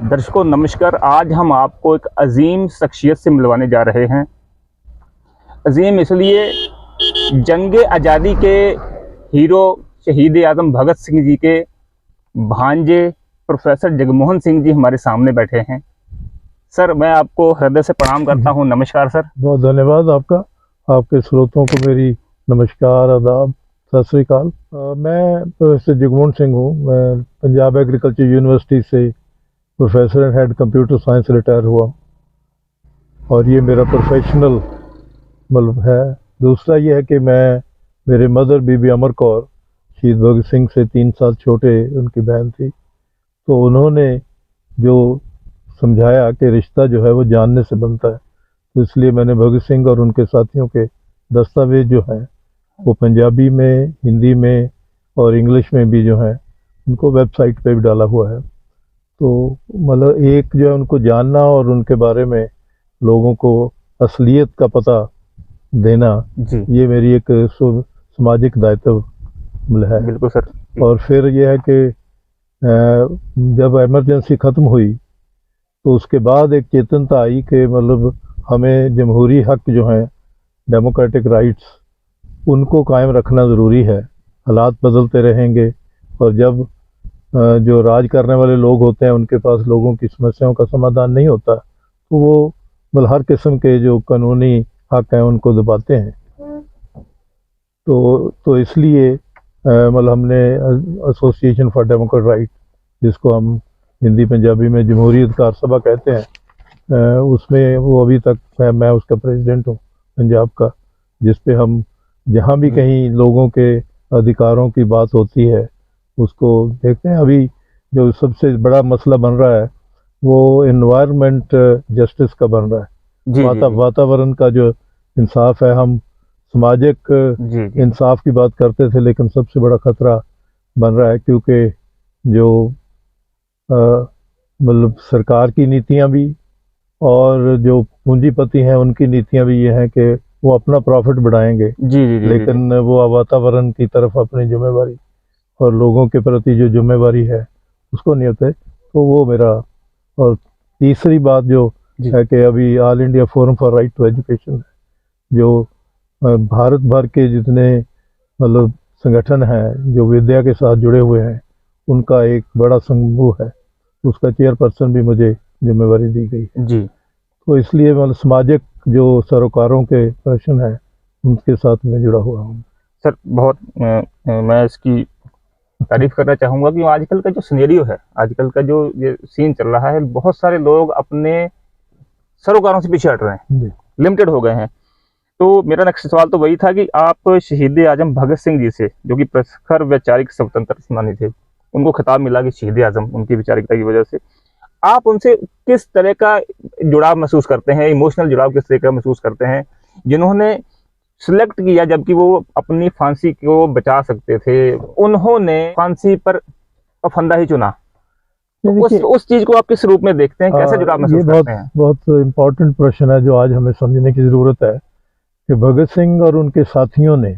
दर्शकों नमस्कार। आज हम आपको एक अजीम शख्सियत से मिलवाने जा रहे हैं। अजीम इसलिए जंग आज़ादी के हीरो शहीद आज़म भगत सिंह जी के भांजे प्रोफेसर जगमोहन सिंह जी हमारे सामने बैठे हैं। सर मैं आपको हृदय से प्रणाम करता हूं। नमस्कार सर। बहुत धन्यवाद आपका। आपके स्रोतों को मेरी नमस्कार, आदाब, सत श्री अकाल। मैं प्रोफेसर जगमोहन सिंह हूँ। मैं पंजाब एग्रीकल्चर यूनिवर्सिटी से professor and head computer science retire हुआ और ये मेरा प्रोफेशनल मतलब है। दूसरा ये है कि मेरे मदर बीबी अमर कौर शहीद भगत सिंह से 3 साल छोटे उनकी बहन थी, तो उन्होंने जो समझाया कि रिश्ता जो है वो जानने से बनता है, तो इसलिए मैंने भगत सिंह और उनके साथियों के दस्तावेज जो हैं वो पंजाबी में, हिंदी में और इंग्लिश में भी जो है उनको वेबसाइट पे भी डाला हुआ है। तो मतलब एक जो है उनको जानना और उनके बारे में लोगों को असलियत का पता देना जी ये मेरी एक सामाजिक दायित्व है। बिल्कुल सर। और फिर यह है कि जब इमरजेंसी ख़त्म हुई तो उसके बाद एक चेतनता आई कि मतलब हमें जमहूरी हक जो हैं, डेमोक्रेटिक राइट्स, उनको कायम रखना ज़रूरी है। हालात बदलते रहेंगे और जब जो राज करने वाले लोग होते हैं उनके पास लोगों की समस्याओं का समाधान नहीं होता, तो वो मतलब हर किस्म के जो कानूनी हक हैं उनको दबाते हैं। तो इसलिए मतलब हमने एसोसिएशन फॉर डेमोक्रेटिक राइट, जिसको हम हिंदी पंजाबी में जमहूरी अधिकार सभा कहते हैं, उसमें वो अभी तक मैं उसका प्रेसिडेंट हूँ पंजाब का, जिस पे हम जहाँ भी कहीं लोगों के अधिकारों की बात होती है उसको देखते हैं। अभी जो सबसे बड़ा मसला बन रहा है वो एनवायरनमेंट जस्टिस का बन रहा है। वातावरण का जो इंसाफ है, हम सामाजिक इंसाफ की बात करते थे, लेकिन सबसे बड़ा खतरा बन रहा है क्योंकि जो मतलब सरकार की नीतियां भी और जो पूंजीपति हैं उनकी नीतियां भी ये हैं कि वो अपना प्रॉफिट बढ़ाएंगे, लेकिन वो वातावरण की तरफ अपनी जिम्मेवारी और लोगों के प्रति जो जिम्मेवारी है उसको नहीं होते। तो वो मेरा। और तीसरी बात जो है कि अभी all India forum for right to education है, जो भारत भर के जितने मतलब संगठन हैं जो विद्या के साथ जुड़े हुए हैं, उनका एक बड़ा समूह है, उसका चेयरपर्सन भी मुझे जिम्मेवारी दी गई है जी। तो इसलिए मतलब सामाजिक जो सरोकारों के प्रश्न हैं उनके साथ मैं जुड़ा हुआ हूँ। सर बहुत मैं इसकी तारीफ करना चाहूँगा कि आजकल का जो सिनेरियो है, आजकल का जो ये सीन चल रहा है, बहुत सारे लोग अपने सरोकारों से पीछे हट रहे हैं, लिमिटेड हो गए हैं। तो मेरा नेक्स्ट सवाल तो वही था कि आप शहीद आजम भगत सिंह जी से, जो कि प्रखर वैचारिक स्वतंत्रता सेनानी थे, उनको खिताब मिला कि शहीद आजम, उनकी वैचारिकता की वजह से आप उनसे किस तरह का जुड़ाव महसूस करते हैं, इमोशनल जुड़ाव किस तरह का महसूस करते हैं, जिन्होंने सिलेक्ट किया जबकि वो अपनी फांसी को बचा सकते थे, उन्होंने फांसी पर फंदा ही चुना। तो उस चीज को आप किस रूप में देखते हैं, कैसे जुड़ाव महसूस करते हैं? बहुत इम्पोर्टेंट प्रश्न है जो आज हमें समझने की जरूरत है कि भगत सिंह और उनके साथियों ने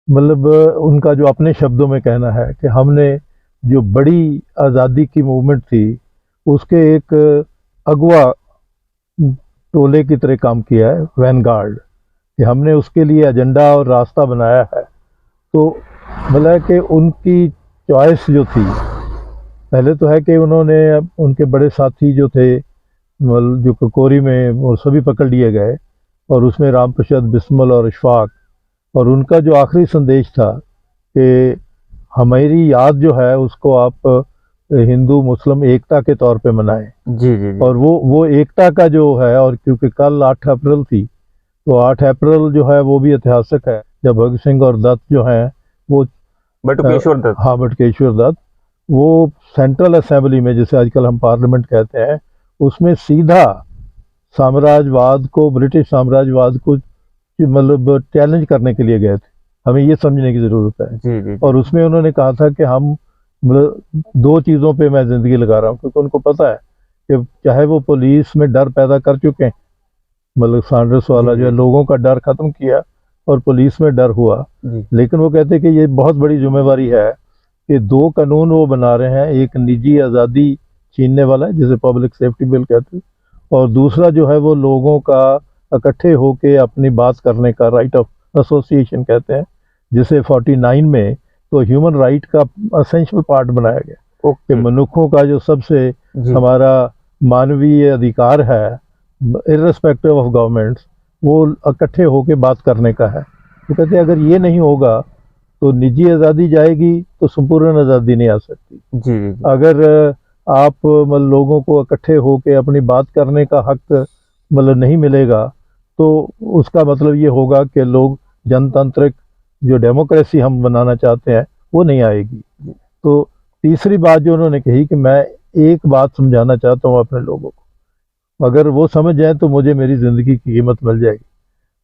मतलब उनका जो अपने शब्दों में कहना है कि हमने जो बड़ी आज़ादी की मूवमेंट थी उसके एक अगवा टोले की तरह काम किया है, वैनगार्ड, कि हमने उसके लिए एजेंडा और रास्ता बनाया है। तो मतलब कि उनकी चॉइस जो थी, पहले तो है कि उन्होंने उनके बड़े साथी जो थे जो ककोरी में, वो सभी पकड़ लिए गए और उसमें राम प्रसाद बिस्मल और इशफाक, और उनका जो आखिरी संदेश था कि हमारी याद जो है उसको आप हिंदू मुस्लिम एकता के तौर पे मनाएं। जी। और वो एकता का जो है, और क्योंकि कल 8 अप्रैल थी, तो 8 अप्रैल जो है वो भी ऐतिहासिक है, जब भगत सिंह और दत्त जो हैं वो बटुकेश्वर दत्त, हाँ बटुकेश्वर दत्त, वो सेंट्रल असेंबली में, जिसे आजकल हम पार्लियामेंट कहते हैं, उसमें सीधा साम्राज्यवाद को, ब्रिटिश साम्राज्यवाद को मतलब चैलेंज करने के लिए गए थे। हमें ये समझने की ज़रूरत है। जी। और उसमें उन्होंने कहा था कि हम मतलब 2 चीज़ों पे मैं ज़िंदगी लगा रहा हूँ, क्योंकि उनको पता है कि चाहे वो पुलिस में डर पैदा कर चुके हैं, मतलब सैंडर्स वाला जो है लोगों का डर ख़त्म किया और पुलिस में डर हुआ, लेकिन वो कहते हैं कि ये बहुत बड़ी जिम्मेवारी है कि 2 कानून वो बना रहे हैं, एक निजी आज़ादी छीनने वाला है, जिसे पब्लिक सेफ्टी बिल कहते हैं, और दूसरा जो है वो लोगों का इकट्ठे होके अपनी बात करने का राइट ऑफ एसोसिएशन कहते हैं, जिसे 49 में तो ह्यूमन राइट का असेंशियल पार्ट बनाया गया कि मनुष्यों का जो सबसे हमारा मानवीय अधिकार है इर्रेस्पेक्टिव ऑफ गवर्नमेंट्स, वो इकट्ठे होके बात करने का है। तो कहते हैं अगर ये नहीं होगा तो निजी आज़ादी जाएगी तो संपूर्ण आज़ादी नहीं आ सकती। जी। अगर आप मतलब लोगों को इकट्ठे होके अपनी बात करने का हक मतलब नहीं मिलेगा तो उसका मतलब ये होगा कि लोग जनतांत्रिक जो डेमोक्रेसी हम बनाना चाहते हैं वो नहीं आएगी। तो तीसरी बात जो उन्होंने कही कि मैं एक बात समझाना चाहता हूँ अपने लोगों को, अगर वो समझ जाए तो मुझे मेरी ज़िंदगी की कीमत मिल जाएगी।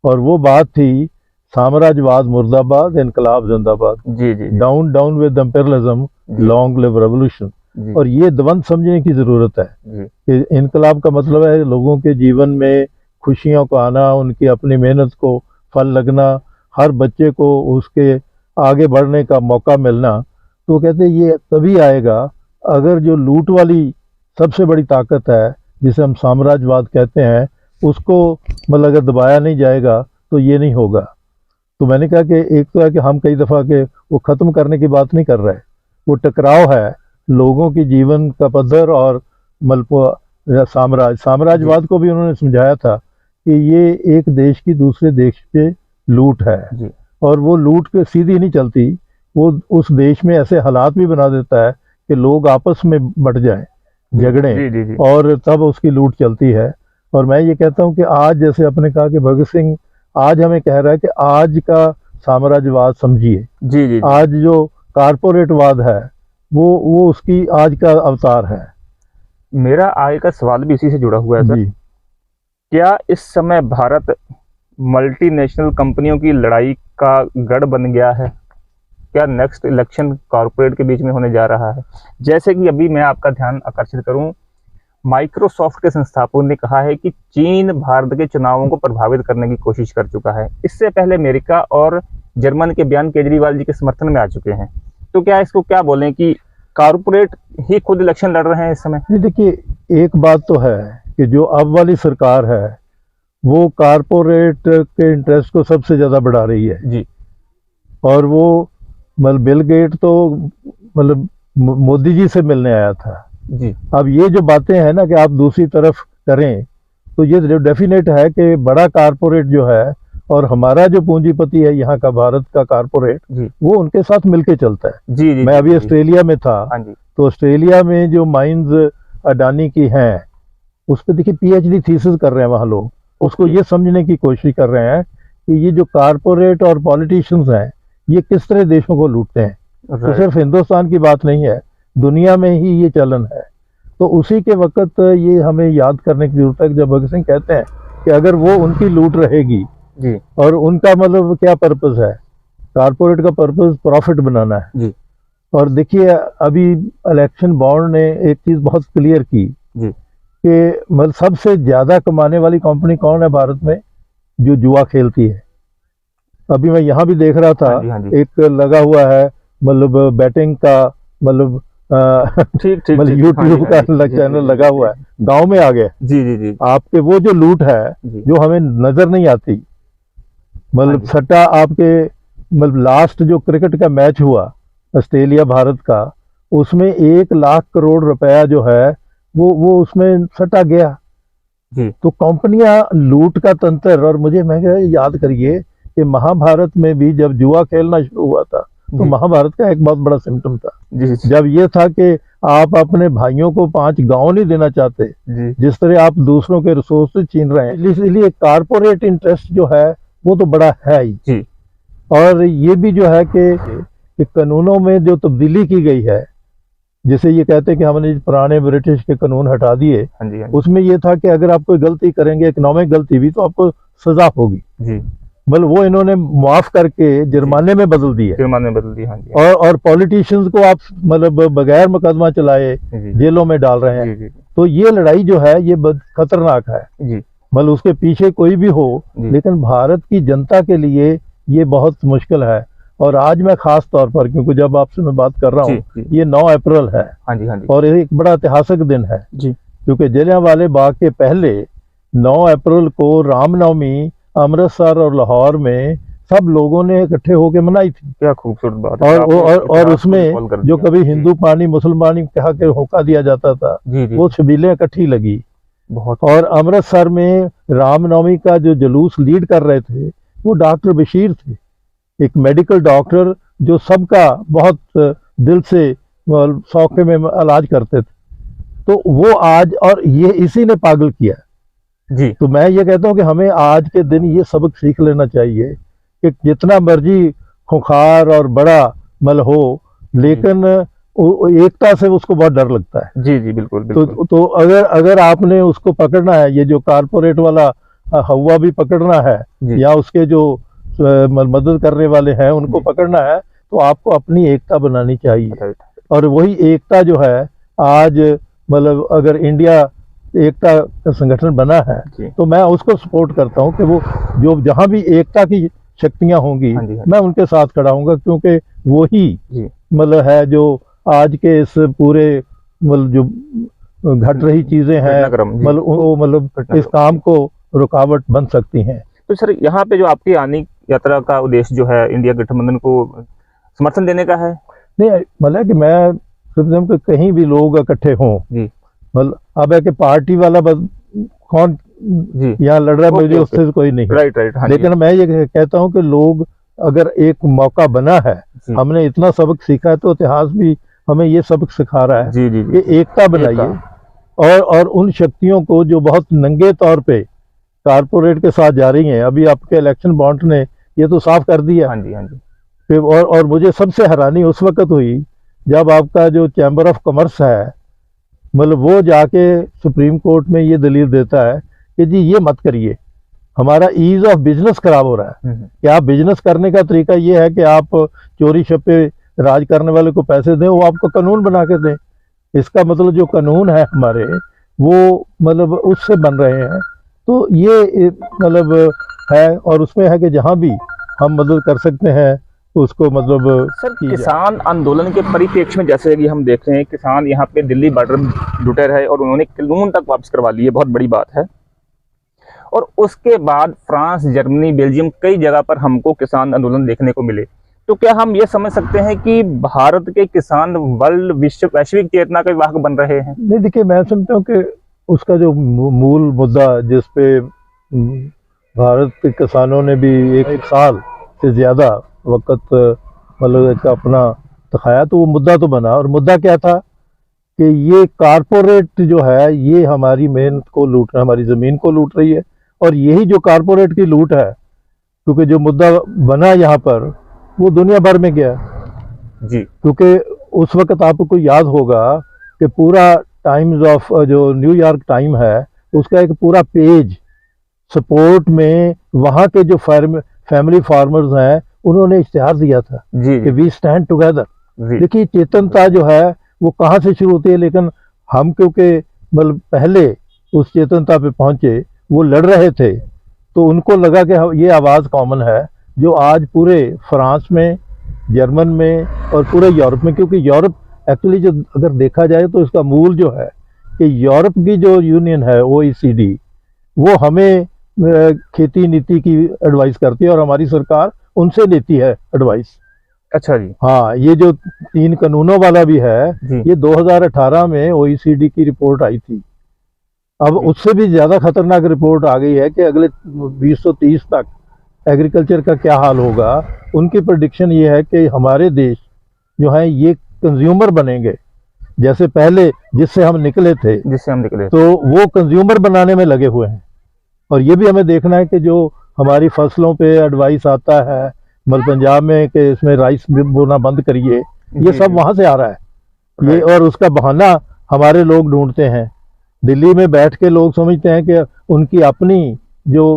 और वो बात थी साम्राज्यवाद मुर्दाबाद, इनकलाब जिंदाबाद। जी जी। Down down with imperialism, long live revolution. और ये द्वंद समझने की ज़रूरत है कि इनकलाब का मतलब है लोगों के जीवन में खुशियों का आना, उनकी अपनी मेहनत को फल लगना, हर बच्चे को उसके आगे बढ़ने का मौका मिलना। तो कहते हैं ये तभी आएगा अगर जो लूट वाली सबसे बड़ी ताकत है जिसे हम साम्राज्यवाद कहते हैं उसको मतलब अगर दबाया नहीं जाएगा तो ये नहीं होगा। तो मैंने कहा कि एक तो है कि हम कई दफ़ा के वो ख़त्म करने की बात नहीं कर रहे, वो टकराव है लोगों की जीवन का पद्धर और साम्राज्यवाद को भी उन्होंने समझाया था कि ये एक देश की दूसरे देश पे लूट है और वो लूट के सीधी नहीं चलती, वो उस देश में ऐसे हालात भी बना देता है कि लोग आपस में बट जाएं, झगड़ें, और तब उसकी लूट चलती है। और मैं ये कहता हूँ कि आज जैसे आपने कहा कि भगत सिंह आज हमें कह रहा है कि आज का साम्राज्यवाद समझिए, आज जो कारपोरेटवाद है वो उसकी आज का अवतार है। मेरा आगे का सवाल भी इसी से जुड़ा हुआ है सर। क्या इस समय भारत मल्टीनेशनल कंपनियों की लड़ाई का गढ़ बन गया है? क्या नेक्स्ट इलेक्शन कॉरपोरेट के बीच में होने जा रहा है? जैसे कि अभी मैं आपका ध्यान आकर्षित करूं, माइक्रोसॉफ्ट के संस्थापकों ने कहा है कि चीन भारत के चुनावों को प्रभावित करने की कोशिश कर चुका है। इससे पहले अमेरिका और जर्मन के बयान केजरीवाल जी के समर्थन में आ चुके हैं। तो क्या इसको क्या बोलें कि कॉरपोरेट ही खुद इलेक्शन लड़ रहे हैं इस समय? नहीं, देखिए एक बात तो है कि जो अब वाली सरकार है वो कॉरपोरेट के इंटरेस्ट को सबसे ज़्यादा बढ़ा रही है जी। और वो मतलब बिल गेट तो मतलब मोदी जी से मिलने आया था जी। अब ये जो बातें हैं ना कि आप दूसरी तरफ करें तो ये डेफिनेट है कि बड़ा कारपोरेट जो है और हमारा जो पूंजीपति है यहाँ का भारत का कारपोरेट वो उनके साथ मिलके चलता है। जी, जी, मैं अभी ऑस्ट्रेलिया में था तो ऑस्ट्रेलिया में जो माइंस अडानी की हैं उस पर देखिए PhD थीसिस कर रहे हैं वहाँ लोग, उसको ये समझने की कोशिश कर रहे हैं कि ये जो कारपोरेट और पॉलिटिशियंस हैं ये किस तरह देशों को लूटते हैं। तो सिर्फ हिंदुस्तान की बात नहीं है, दुनिया में ही ये चलन है। तो उसी के वक्त ये हमें याद करने की जरूरत है जब भगत सिंह कहते हैं कि अगर वो उनकी लूट रहेगी जी। और उनका मतलब क्या पर्पस है, कारपोरेट का पर्पस प्रॉफिट बनाना है जी। और देखिए अभी इलेक्शन बॉन्ड ने एक चीज बहुत क्लियर की जी कि मतलब सबसे ज्यादा कमाने वाली कंपनी कौन है भारत में, जो जुआ खेलती है। अभी मैं यहाँ भी देख रहा था एक लगा हुआ है मतलब बैटिंग का मतलब मतलब यूट्यूब का चैनल लगा हुआ है, गांव में आ गया। जी जी जी। आपके वो जो लूट है जो हमें नजर नहीं आती, मतलब सट्टा आपके मतलब लास्ट जो क्रिकेट का मैच हुआ ऑस्ट्रेलिया भारत का उसमें 1 लाख करोड़ रुपया जो है वो उसमें सट्टा गया जी। तो कंपनियां लूट का तंत्र। और मुझे मैं याद करिए कि महाभारत में भी जब जुआ खेलना शुरू हुआ था तो महाभारत का एक बहुत बड़ा सिम्टम था जब ये था कि आप अपने भाइयों को 5 गांव नहीं देना चाहते, जिस तरह आप दूसरों के रिसोर्स से छीन रहे हैं। इसलिए कारपोरेट इंटरेस्ट जो है वो तो बड़ा है ही। और ये भी जो है कि कानूनों में जो तब्दीली की गई है, जैसे ये कहते हैं कि हमने पुराने ब्रिटिश के कानून हटा दिए, उसमें ये था कि अगर आप कोई गलती करेंगे, इकोनॉमिक गलती भी, तो आपको सजा होगी। मतलब वो इन्होंने माफ करके जुर्माने में बदल दिए, और पॉलिटिशियंस को आप मतलब बगैर मुकदमा चलाए जेलों में डाल रहे हैं। तो ये लड़ाई जो है ये खतरनाक है, मतलब उसके पीछे कोई भी हो, लेकिन भारत की जनता के लिए ये बहुत मुश्किल है। और आज मैं खास तौर पर, क्योंकि जब आपसे मैं बात कर रहा जी, हूँ जी। ये 9 अप्रैल है हाँ जी, हाँ जी। और एक बड़ा ऐतिहासिक दिन है, जी, क्योंकि जलियांवाले बाग के पहले 9 अप्रैल को रामनवमी अमृतसर और लाहौर में सब लोगों ने इकट्ठे होकर मनाई थी। क्या खूबसूरत बात है। और आपने और इतिहास को उसमें रिकॉल कर जो दिया। कभी जी, हिंदू पानी मुसलमानी कहा के होका दिया जाता था, जी, जी, वो छबीलें इकट्ठी लगी। बहुत। और अमृतसर में रामनवमी का जो जुलूस लीड कर रहे थे वो डॉक्टर बशीर थे, एक मेडिकल डॉक्टर जो सबका बहुत दिल से सौखे में इलाज करते थे। तो वो आज, और ये इसी ने पागल किया। जी, तो मैं ये कहता हूँ कि हमें आज के दिन ये सबक सीख लेना चाहिए कि जितना मर्जी खुंखार और बड़ा मल हो, लेकिन एकता से उसको बहुत डर लगता है। जी, जी, बिल्कुल, बिल्कुल। तो अगर आपने उसको पकड़ना है, ये जो कारपोरेट वाला हवा भी पकड़ना है, जी, या उसके जो मदद करने वाले हैं उनको जी। पकड़ना है, तो आपको अपनी एकता बनानी चाहिए। राइट। और वही एकता जो है आज, मतलब अगर इंडिया एकता का संगठन बना है जी, तो मैं उसको सपोर्ट करता हूँ कि वो जो जहाँ भी एकता की शक्तियाँ होंगी हाँ जी, हाँ जी। मैं उनके साथ खड़ा हूँगा, क्योंकि वही जी, मतलब है जो आज के इस पूरे मतलब जो घट रही चीजें हैं, घटनाक्रम, जी, मतलब वो मतलब इस घटनाक्रम। काम को रुकावट बन सकती हैं। तो सर यहाँ पे जो आपकी आने यात्रा का उद्देश्य जो है इंडिया गठबंधन को समर्थन देने का है। नहीं, मतलब कि मैं समझता हूं कि कहीं भी लोग इकट्ठे हों, जी, मतलब अब है कि पार्टी वाला बस कौन जी, यहाँ लड़ रहा है, ओके, मुझे ओके। उससे कोई नहीं है। राइट, राइट, हाँ जी, लेकिन मैं ये कहता हूँ कि लोग, अगर एक मौका बना है, जी, हमने इतना सबक सीखा है, तो इतिहास भी हमें ये सबक सिखा रहा है जी, जी, कि जी, एकता बनाइए। और उन शक्तियों को जो बहुत नंगे तौर पे कारपोरेट के साथ जा रही हैं, अभी आपके इलेक्शन बॉन्ड ने ये तो साफ कर दिया। हाँ जी, हाँ जी, कि और मुझे सबसे हैरानी उस वक्त हुई जब आपका जो चैम्बर ऑफ कॉमर्स है, मतलब वो जाके सुप्रीम कोर्ट में ये दलील देता है कि जी ये मत करिए, हमारा ईज ऑफ बिजनेस खराब हो रहा है। कि आप बिजनेस करने का तरीका ये है कि आप चोरी छपे राज करने वाले को पैसे दें, वो आपको कानून बना के दें। इसका मतलब जो कानून है हमारे, वो मतलब उससे बन रहे हैं। तो ये मतलब है, और उसमें है कि जहाँ भी हम मदद कर सकते हैं उसको मतलब सर की जाए। किसान आंदोलन के परिप्रेक्ष्य में जैसे कि हम देख रहे हैं किसान यहाँ पे दिल्ली बॉर्डर जुटे रहे और उन्होंने कानून तक वापस करवा लिए, बहुत बड़ी बात है। और उसके बाद फ्रांस, जर्मनी, बेल्जियम कई जगह पर हमको किसान आंदोलन देखने को मिले। तो क्या हम ये समझ सकते हैं कि भारत के किसान वर्ल्ड वैश्विक चेतना का वाहक बन रहे हैं? नहीं, देखिए मैं समझता हूँ कि उसका जो मूल मुद्दा जिस पे भारत के किसानों ने भी एक साल से ज़्यादा वक्त मतलब एक अपना दिखाया, तो वो मुद्दा तो बना। और मुद्दा क्या था कि ये कारपोरेट जो है ये हमारी मेहनत को लूट रहा है, हमारी ज़मीन को लूट रही है। और यही जो कारपोरेट की लूट है, क्योंकि जो मुद्दा बना यहाँ पर वो दुनिया भर में गया। जी, क्योंकि उस वक्त आपको याद होगा कि पूरा टाइम्स ऑफ जो न्यूयॉर्क टाइम है उसका एक पूरा पेज सपोर्ट में वहाँ के जो फैमिली फार्मर्स हैं उन्होंने इश्तिहार दिया था जी, कि वी स्टैंड टुगेदर। जी, देखिए चेतनता जो है वो कहाँ से शुरू होती है, लेकिन हम क्योंकि मतलब पहले उस चेतनता पे पहुँचे, वो लड़ रहे थे, तो उनको लगा कि ये आवाज़ कॉमन है जो आज पूरे फ्रांस में, जर्मन में और पूरे यूरोप में, क्योंकि यूरोप एक्चुअली जो अगर देखा जाए तो इसका मूल जो है कि यूरोप की जो यूनियन है OECD, वो हमें खेती नीति की एडवाइस करती है और हमारी सरकार उनसे लेती है एडवाइस। अच्छा जी, हाँ, ये जो 3 कानूनों वाला भी है, जी, ये 2018 में OECD की रिपोर्ट आई थी। अब जी। उससे भी ज़्यादा खतरनाक रिपोर्ट आ गई है कि अगले 2030 तक एग्रीकल्चर का क्या हाल होगा। उनकी प्रेडिक्शन ये है कि हमारे देश जो है ये कंज्यूमर बनेंगे, जैसे पहले जिससे हम निकले थे, जिससे हम निकले। तो वो कंज्यूमर बनाने में लगे हुए हैं। और ये भी हमें देखना है कि जो हमारी फसलों पे एडवाइस आता है, मतलब पंजाब में कि इसमें राइस बोना बंद करिए, ये जी, सब जी। वहाँ से आ रहा है ये। राइट। और उसका बहाना हमारे लोग ढूंढते हैं। दिल्ली में बैठ के लोग समझते हैं कि उनकी अपनी जो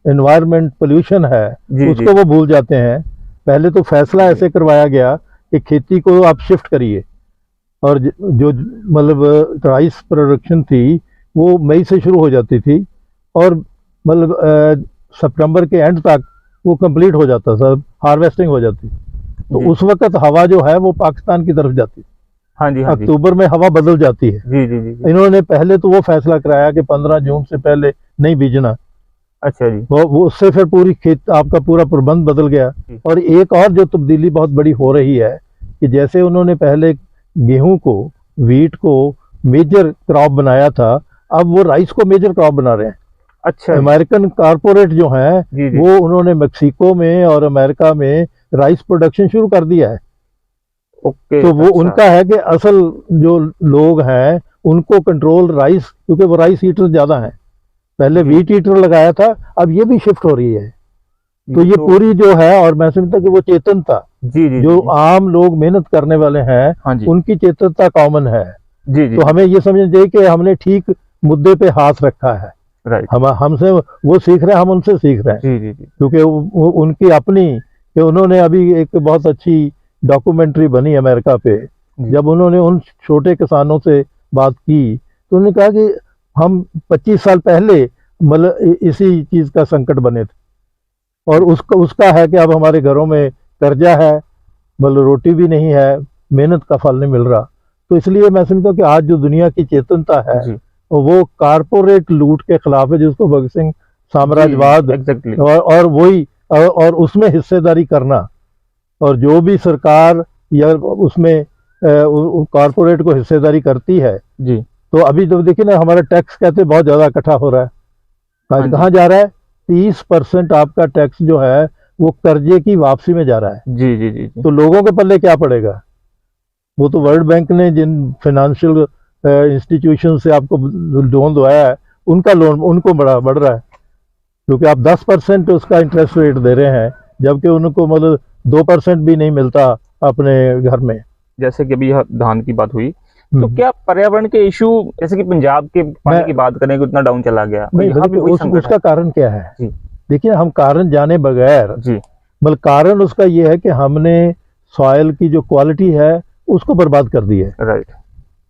एनवायरनमेंट पोल्यूशन है जी, उसको वो भूल जाते हैं। पहले तो फैसला ऐसे करवाया गया कि खेती को आप शिफ्ट करिए, और जो मतलब राइस प्रोडक्शन थी वो मई से शुरू हो जाती थी और मतलब सितंबर के एंड तक वो कंप्लीट हो जाता था, हार्वेस्टिंग हो जाती। तो जी। उस वक्त हवा जो है वो पाकिस्तान की तरफ जाती है। हाँ जी, हाँ जी। अक्टूबर में हवा बदल जाती है। जी, जी, जी, जी। इन्होंने पहले तो वो फैसला कराया कि 15 जून से पहले नहीं बीजना, अच्छा जी। वो उससे फिर पूरी खेत आपका पूरा प्रबंध बदल गया। जी। और एक और जो तब्दीली बहुत बड़ी हो रही है कि जैसे उन्होंने पहले गेहूं को, वीट को मेजर क्रॉप बनाया था, अब वो राइस को मेजर क्रॉप बना रहे हैं। अच्छा जी। अमेरिकन कारपोरेट जो हैं जी, जी। वो उन्होंने मेक्सिको में और अमेरिका में राइस प्रोडक्शन शुरू कर दिया है। ओके। तो वो अच्छा। उनका है कि असल जो लोग हैं उनको कंट्रोल राइस, क्योंकि वो राइस ईटर ज्यादा हैं, पहले जी। वीट ईटर लगाया था, अब ये भी शिफ्ट हो रही है। तो ये तो पूरी जो है, और मैं समझता कि वो चेतनता जी, जी, जो जी। आम लोग मेहनत करने वाले हैं हाँ जी। उनकी चेतनता कॉमन है। जी, जी, तो हमें ये समझना चाहिए कि हमने ठीक मुद्दे पे हाथ रखा है। राइट। हम हमसे वो सीख रहे हैं, हम उनसे सीख रहे हैं, जी, जी, जी। क्योंकि उनकी अपनी, कि उन्होंने अभी एक बहुत अच्छी डॉक्यूमेंट्री बनी अमेरिका पे, जी। जब उन्होंने उन छोटे किसानों से बात की तो उन्होंने कहा कि हम 25 साल पहले मतलब इसी चीज का संकट बने थे, और उसका है कि अब हमारे घरों में कर्जा है, मतलब रोटी भी नहीं है, मेहनत का फल नहीं मिल रहा। तो इसलिए मैं समझता हूँ कि आज जो दुनिया की चेतनता है जी। वो कारपोरेट लूट के खिलाफ है, जिसको भगत सिंह साम्राज्यवाद एग्जैक्टली। और वही और उसमें हिस्सेदारी करना, और जो भी सरकार या उसमें कारपोरेट को हिस्सेदारी करती है। जी। तो अभी तो देखिए ना, हमारा टैक्स कहते बहुत ज्यादा इकट्ठा हो रहा है, हाँ जी। कहाँ जा रहा है? 30% आपका टैक्स जो है वो कर्जे की वापसी में जा रहा है। जी, जी, जी, जी। तो लोगों के पल्ले क्या पड़ेगा? वो तो वर्ल्ड बैंक ने जिन फाइनेंशियल इंस्टीट्यूशन से आपको लोन दवाया है, उनका लोन उनको बढ़ रहा है, क्योंकि आप 10% उसका इंटरेस्ट रेट दे रहे हैं, जबकि उनको मतलब 2% भी नहीं मिलता अपने घर में। जैसे कि अभी यह धान की बात हुई, तो क्या पर्यावरण के इशू, जैसे कि पंजाब के पानी की बात करें कि उतना डाउन चला गया, नहीं, यहाँ भी वही संकट उसका कारण क्या है? जी। देखिए, हम कारण जाने बगैर, जी। मतलब कारण उसका ये है कि हमने सॉइल की जो क्वालिटी है उसको बर्बाद कर दी है, राइट।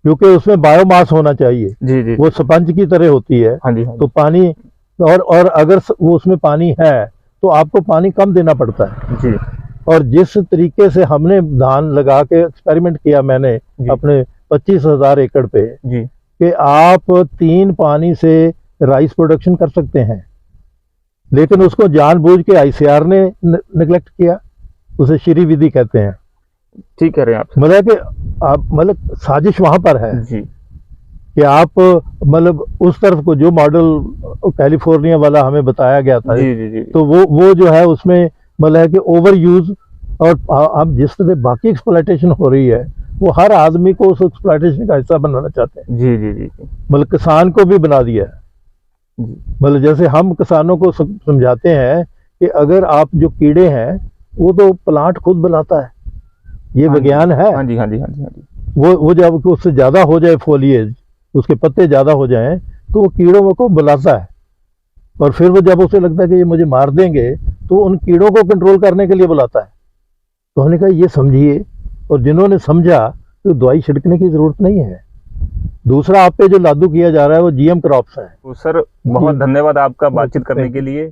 क्योंकि उसमें बायोमास होना चाहिए, जी, जी। वो स्पंज की तरह होती है। हाँ जी, हाँ तो जी। पानी, और अगर वो उसमें पानी है तो आपको पानी कम देना पड़ता है। जी। और जिस तरीके से हमने धान लगा के एक्सपेरिमेंट किया मैंने जी। अपने 25,000 एकड़ पे, जी। कि आप 3 पानी से राइस प्रोडक्शन कर सकते हैं, लेकिन उसको जानबूझ के आईसीआर ने निगलेक्ट किया। उसे श्री विधि कहते हैं। ठीक कह रहे हैं आप। मतलब कि आप, मतलब साजिश वहां पर है जी। कि आप, मतलब उस तरफ को जो मॉडल कैलिफोर्निया वाला हमें बताया गया था, जी, जी, जी। तो वो जो है उसमें मतलब है कि ओवर यूज, और अब जिस तरह बाकी एक्सप्लॉयटेशन हो रही है, वो हर आदमी को उस एक्सप्लॉयटेशन का हिस्सा बनाना चाहते हैं। जी, जी, जी, जी। मतलब किसान को भी बना दिया है। जी। मतलब जैसे हम किसानों को समझाते हैं कि अगर आप जो कीड़े हैं, वो तो प्लांट खुद बनाता है, ये हाँ जी, विज्ञान है। हाँ जी, हाँ जी, हाँ जी, हाँ जी। वो जब उससे ज्यादा हो जाए फोलिएज, उसके पत्ते ज्यादा हो जाएं, तो वो कीड़ों को बुलाता है, और फिर वो जब उसे लगता है कि ये मुझे मार देंगे, तो उन कीड़ों को कंट्रोल करने के लिए बुलाता है। तो हमने कहा ये समझिए, और जिन्होंने समझा तो दवाई छिड़कने की जरूरत नहीं है। दूसरा आप पे जो लागू किया जा रहा है वो जीएम क्रॉप्स है। तो सर, बहुत धन्यवाद आपका बातचीत करने के लिए।